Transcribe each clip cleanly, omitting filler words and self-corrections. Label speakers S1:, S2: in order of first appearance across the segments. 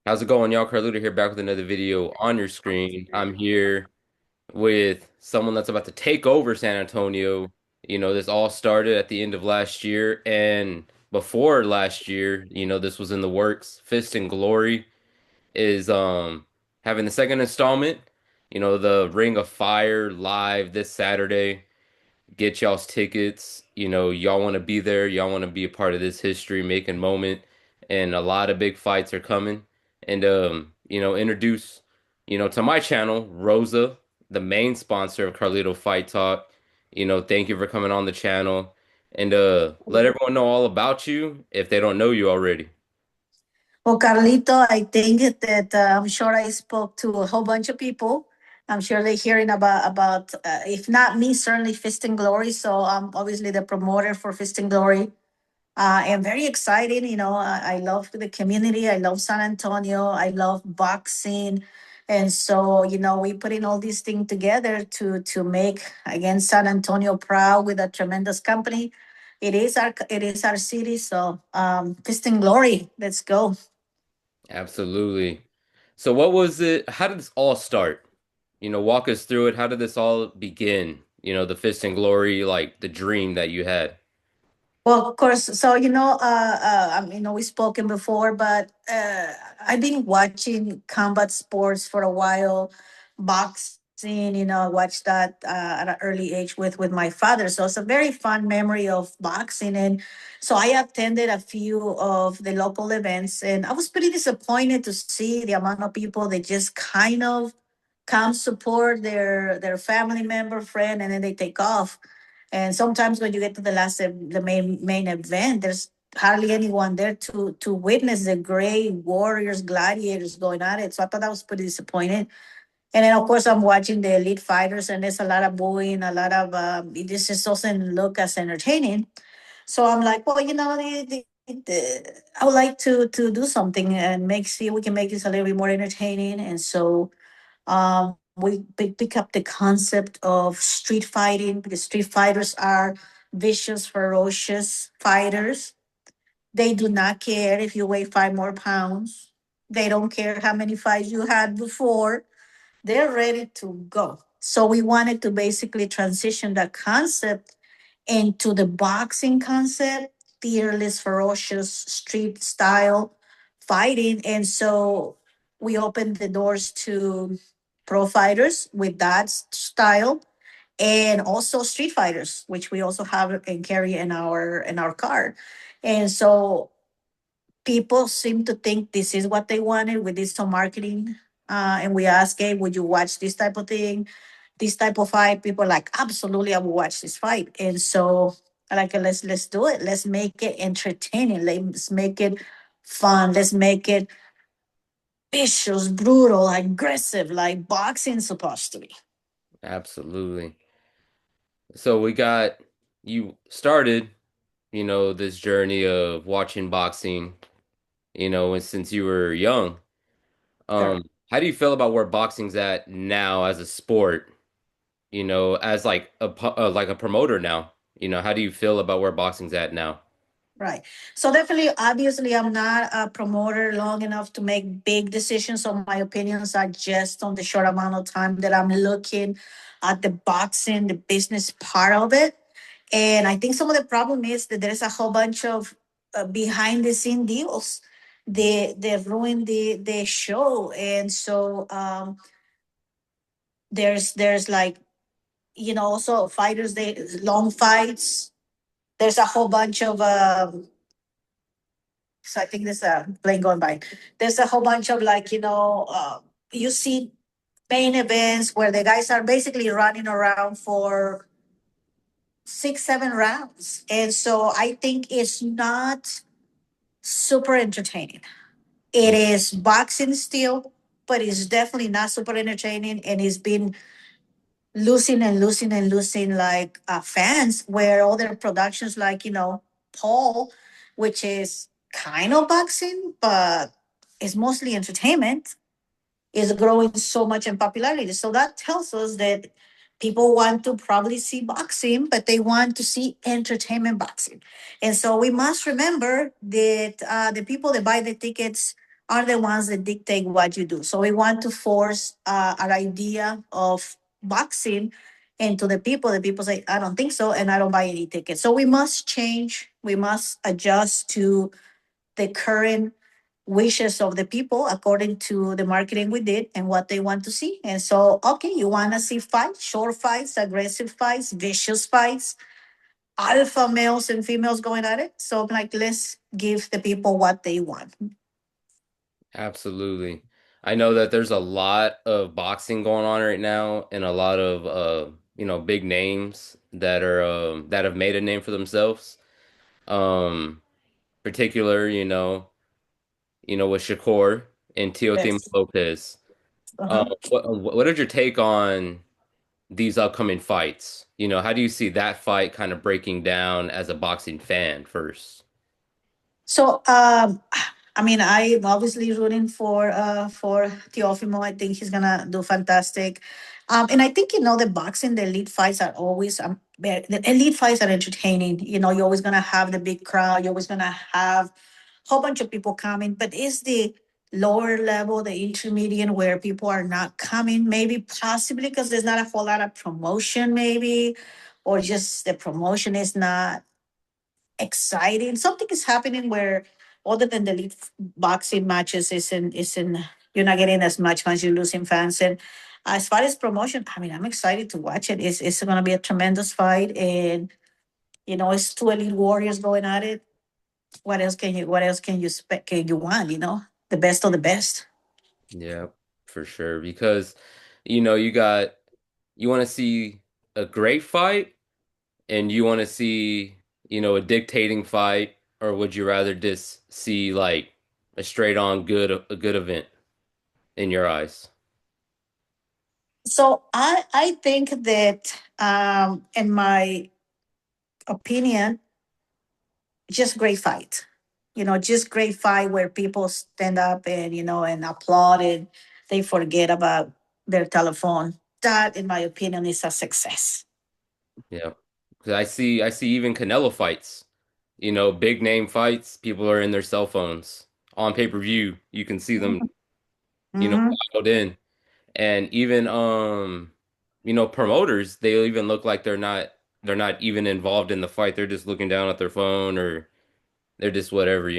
S1: How's it going, y'all? Carluta here, back with another video on your screen. I'm here with someone that's about to take over San Antonio. This all started at the end of last year, and before last year, this was in the works. Fist and Glory is having the second installment, the Ring of Fire live this Saturday. Get y'all's tickets. Y'all want to be there. Y'all want to be a part of this history making moment. And a lot of big fights are coming. And introduce, to my channel, Rosa, the main sponsor of Carlito Fight Talk. Thank you for coming on the channel. And let everyone know all about you if they don't know you already.
S2: Well, Carlito, I think that I'm sure I spoke to a whole bunch of people. I'm sure they're hearing about if not me, certainly Fist and Glory. So I'm obviously the promoter for Fist and Glory. And very exciting. I love the community. I love San Antonio. I love boxing. And so, we putting all these things together to make again San Antonio proud with a tremendous company. It is our city. So Fist and Glory. Let's go.
S1: Absolutely. So what was it? How did this all start? Walk us through it. How did this all begin? The Fist and Glory, like the dream that you had.
S2: Well, of course. So we've spoken before, but I've been watching combat sports for a while, boxing. I watched that at an early age with my father. So it's a very fun memory of boxing, and so I attended a few of the local events, and I was pretty disappointed to see the amount of people that just kind of come support their family member, friend, and then they take off. And sometimes when you get to the main event, there's hardly anyone there to witness the great warriors, gladiators going at it. So I thought I was pretty disappointed. And then of course I'm watching the elite fighters, and there's a lot of booing, a lot of it just doesn't look as entertaining. So I'm like, well, I would like to do something and see if we can make this a little bit more entertaining. And so we pick up the concept of street fighting, because street fighters are vicious, ferocious fighters. They do not care if you weigh 5 more pounds. They don't care how many fights you had before. They're ready to go. So we wanted to basically transition that concept into the boxing concept, fearless, ferocious, street style fighting. And so we opened the doors to pro fighters with that style, and also street fighters, which we also have and carry in our card. And so people seem to think this is what they wanted. We did some marketing, and we asked, hey, would you watch this type of thing, this type of fight? People are like, absolutely, I will watch this fight. And so I like, let's do it. Let's make it entertaining. Let's make it fun. Let's make it vicious, brutal, aggressive, like boxing's supposed to be.
S1: Absolutely. So we got you started, this journey of watching boxing, and since you were young.
S2: Sure.
S1: How do you feel about where boxing's at now as a sport, as like like a promoter now? How do you feel about where boxing's at now?
S2: Right. So definitely, obviously, I'm not a promoter long enough to make big decisions. So my opinions are just on the short amount of time that I'm looking at the boxing, the business part of it. And I think some of the problem is that there's a whole bunch of behind the scene deals. They ruin the show, and so there's like, also fighters, they long fights. There's a whole bunch of so I think there's a plane going by. There's a whole bunch of, like, you see main events where the guys are basically running around for 6, 7 rounds. And so I think it's not super entertaining. It is boxing still, but it's definitely not super entertaining. And it's been losing and losing and losing, like, fans, where other productions like, Paul, which is kind of boxing, but it's mostly entertainment, is growing so much in popularity. So that tells us that people want to probably see boxing, but they want to see entertainment boxing. And so we must remember that the people that buy the tickets are the ones that dictate what you do. So we want to force our idea of boxing into the people. The people say, I don't think so, and I don't buy any tickets. So we must change, we must adjust to the current wishes of the people according to the marketing we did and what they want to see. And so, okay, you want to see fights, short fights, aggressive fights, vicious fights, alpha males and females going at it. So, like, let's give the people what they want.
S1: Absolutely. I know that there's a lot of boxing going on right now and a lot of big names that are that have made a name for themselves. Um particular, with Shakur and Teofimo
S2: Yes.
S1: Lopez.
S2: Uh-huh.
S1: What is your take on these upcoming fights? How do you see that fight kind of breaking down as a boxing fan first?
S2: So, I mean, I'm obviously rooting for Teofimo. I think he's gonna do fantastic. And I think the boxing, the elite fights are always the elite fights are entertaining. You're always gonna have the big crowd. You're always gonna have a whole bunch of people coming. But it's the lower level, the intermediate, where people are not coming. Maybe possibly because there's not a whole lot of promotion, maybe, or just the promotion is not exciting. Something is happening where other than the elite boxing matches isn't you're not getting as much fans, you're losing fans. And as far as promotion, I mean, I'm excited to watch it. It's gonna be a tremendous fight, and it's two elite warriors going at it. What else can you want, The best of the best.
S1: Yeah, for sure. Because, you want to see a great fight and you want to see, a dictating fight, or would you rather just see like a good event in your eyes?
S2: So I think that in my opinion, just great fight. Just great fight where people stand up and and applaud and they forget about their telephone. That, in my opinion, is a success.
S1: Yeah. Because I see even Canelo fights, big name fights, people are in their cell phones. On pay-per-view, you can see them,
S2: Mm-hmm.
S1: dialed in. And even promoters, they even look like they're not even involved in the fight. They're just looking down at their phone, or they're just whatever.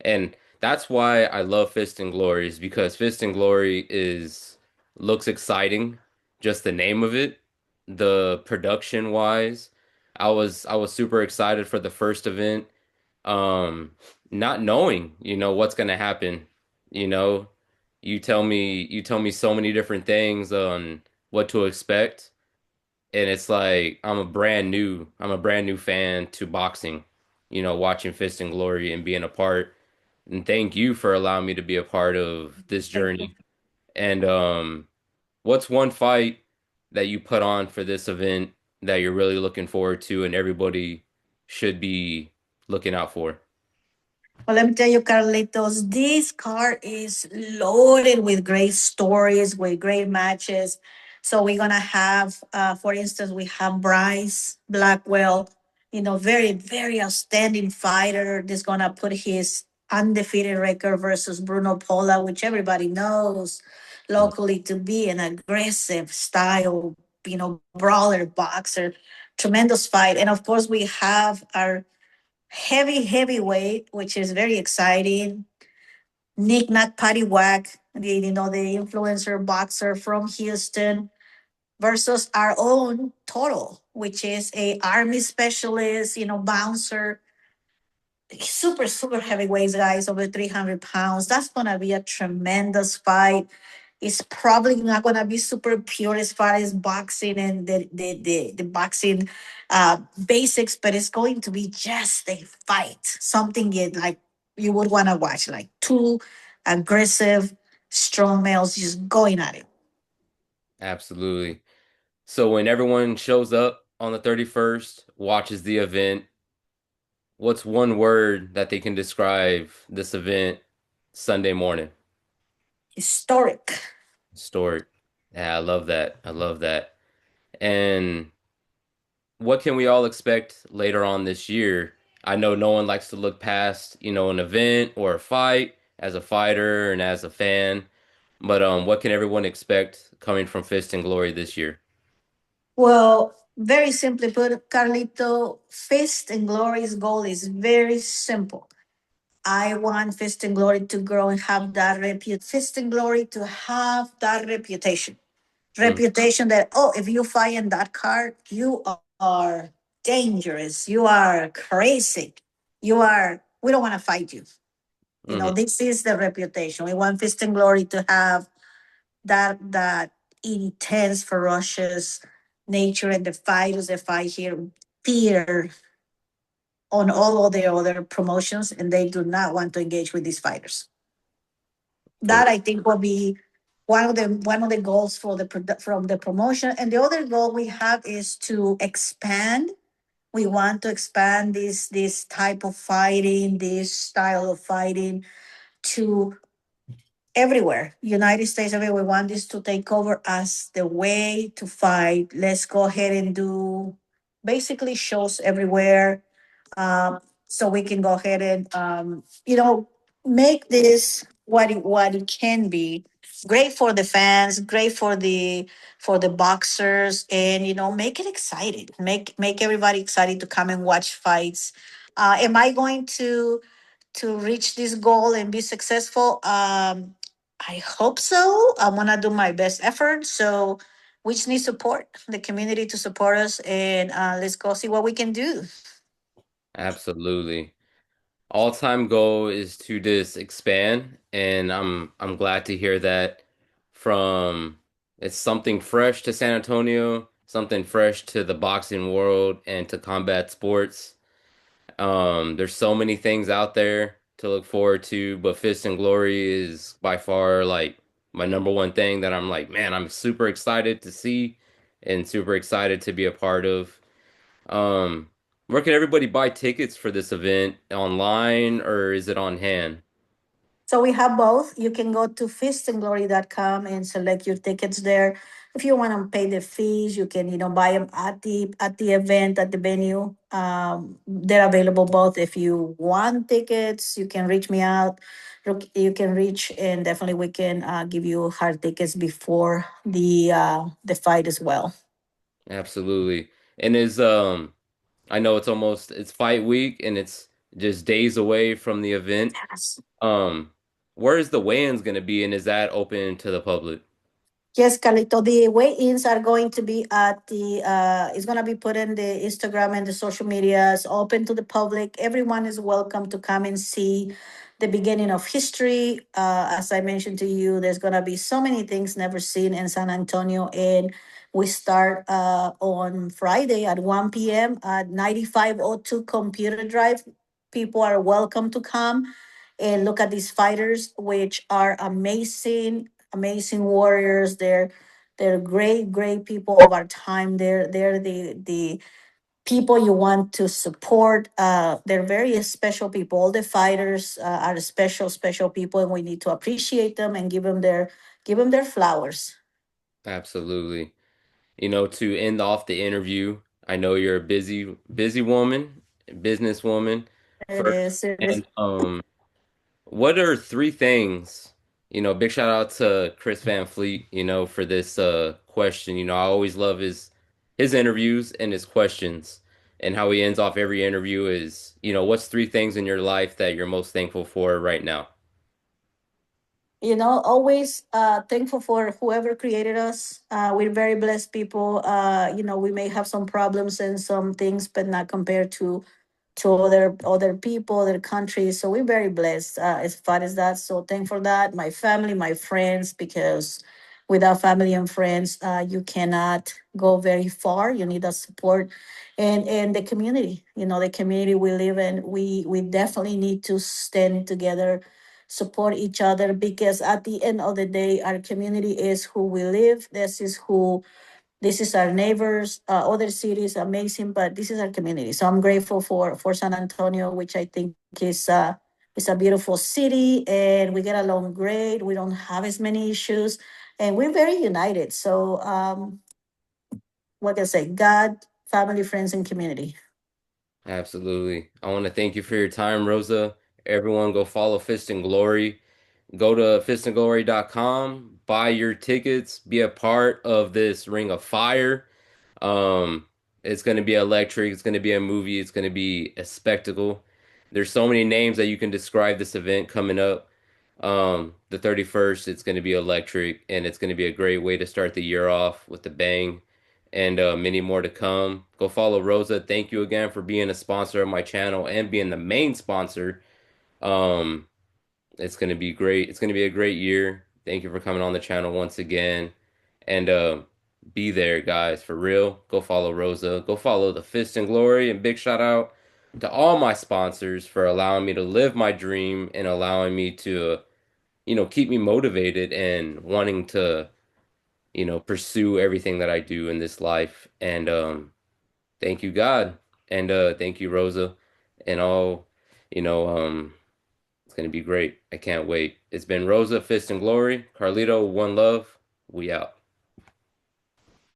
S1: And that's why I love Fist and Glory, is because Fist and Glory is looks exciting, just the name of it, the production wise. I was super excited for the first event, um, not knowing, what's gonna happen. You know, you tell me so many different things on what to expect, and it's like I'm a brand new fan to boxing, watching Fist and Glory and being a part. And thank you for allowing me to be a part of this
S2: Thank you.
S1: journey. And what's one fight that you put on for this event that you're really looking forward to and everybody should be looking out for?
S2: Well, let me tell you, Carlitos, this card is loaded with great stories, with great matches. So we're gonna have, for instance, we have Bryce Blackwell, very, very outstanding fighter. That's gonna put his undefeated record versus Bruno Pola, which everybody knows locally to be an aggressive style, brawler, boxer, tremendous fight. And of course, we have our heavyweight, which is very exciting. Nick Nack Patty Whack, the influencer boxer from Houston, versus our own Total, which is a army specialist, bouncer, super, super heavyweights, guys, over 300 pounds. That's gonna be a tremendous fight. It's probably not gonna be super pure as far as boxing and the boxing basics, but it's going to be just a fight. Something like you would want to watch, like two aggressive, strong males just going at it.
S1: Absolutely. So when everyone shows up on the 31st, watches the event, what's one word that they can describe this event Sunday morning?
S2: Historic.
S1: Historic. Yeah, I love that. I love that. And what can we all expect later on this year? I know no one likes to look past, an event or a fight as a fighter and as a fan. But what can everyone expect coming from Fist and Glory this year?
S2: Well, very simply put, Carlito, Fist and Glory's goal is very simple. I want Fist and Glory to grow and have that Fist and Glory to have that reputation.
S1: Mm,
S2: Reputation that, oh, if you fight in that card, you are dangerous. You are crazy. We don't want to fight you.
S1: mhm.
S2: This is the reputation. We want Fist and Glory to have that intense, ferocious nature, and the fighters that fight here fear on all of the other promotions, and they do not want to engage with these fighters. That
S1: Correct.
S2: I think will be one of the goals for from the promotion. And the other goal we have is to expand. We want to expand this type of fighting, this style of fighting to everywhere. United States, everywhere. We want this to take over as the way to fight. Let's go ahead and do basically shows everywhere, so we can go ahead and make this what it can be. Great for the fans, great for the boxers, and make it excited. Make everybody excited to come and watch fights. Am I going to reach this goal and be successful? I hope so. I want to do my best effort. So, which needs support, the community to support us, and let's go see what we can do.
S1: Absolutely. All-time goal is to just expand, and I'm glad to hear that from it's something fresh to San Antonio, something fresh to the boxing world and to combat sports. There's so many things out there to look forward to, but Fist and Glory is by far like my number one thing that I'm like, man, I'm super excited to see and super excited to be a part of. Um, where can everybody buy tickets for this event? Online or is it on hand?
S2: So we have both. You can go to fistandglory.com and select your tickets there. If you want to pay the fees, you can, buy them at the event at the venue. They're available both. If you want tickets, you can reach me out. You can reach, and definitely we can give you hard tickets before the fight as well.
S1: Absolutely. And is I know it's fight week and it's just days away from the event.
S2: Yes.
S1: Um, where is the weigh-ins gonna be and is that open to the public?
S2: Yes, Carlito. The weigh-ins are going to be at the. It's going to be put in the Instagram and the social medias, open to the public. Everyone is welcome to come and see the beginning of history. As I mentioned to you, there's going to be so many things never seen in San Antonio, and we start on Friday at 1 p.m. at 9502 Computer Drive. People are welcome to come and look at these fighters, which are amazing warriors. They're great people of our time. They're the people you want to support. They're very special people. All the fighters are special people, and we need to appreciate them and give them their flowers.
S1: Absolutely. To end off the interview, I know you're a busy woman, businesswoman
S2: It
S1: first.
S2: is. It is.
S1: And what are three things? Big shout out to Chris Van Fleet, for this question. I always love his interviews and his questions and how he ends off every interview is, what's three things in your life that you're most thankful for right now?
S2: Always thankful for whoever created us. We're very blessed people. We may have some problems and some things, but not compared to other people, other countries. So we're very blessed as far as that. So thankful for that. My family, my friends, because without family and friends, you cannot go very far. You need that support, and the community. The community we live in. We definitely need to stand together, support each other, because at the end of the day, our community is who we live. This is our neighbors, other cities, amazing, but this is our community. So I'm grateful for San Antonio, which I think is a beautiful city, and we get along great. We don't have as many issues, and we're very united. So what can I say? God, family, friends, and community.
S1: Absolutely. I want to thank you for your time, Rosa. Everyone go follow Fist and Glory. Go to fistandglory.com, buy your tickets, be a part of this Ring of Fire. Um, it's going to be electric. It's going to be a movie. It's going to be a spectacle. There's so many names that you can describe this event coming up. The 31st, it's going to be electric, and it's going to be a great way to start the year off with a bang, and many more to come. Go follow Rosa. Thank you again for being a sponsor of my channel and being the main sponsor. Um, it's going to be great. It's going to be a great year. Thank you for coming on the channel once again. And be there, guys, for real. Go follow Rosa. Go follow the Fist and Glory. And big shout out to all my sponsors for allowing me to live my dream and allowing me to, keep me motivated and wanting to, pursue everything that I do in this life. And thank you, God. And thank you, Rosa. And all, you know, it's gonna be great. I can't wait. It's been Rosa, Fist and Glory. Carlito, one love. We out.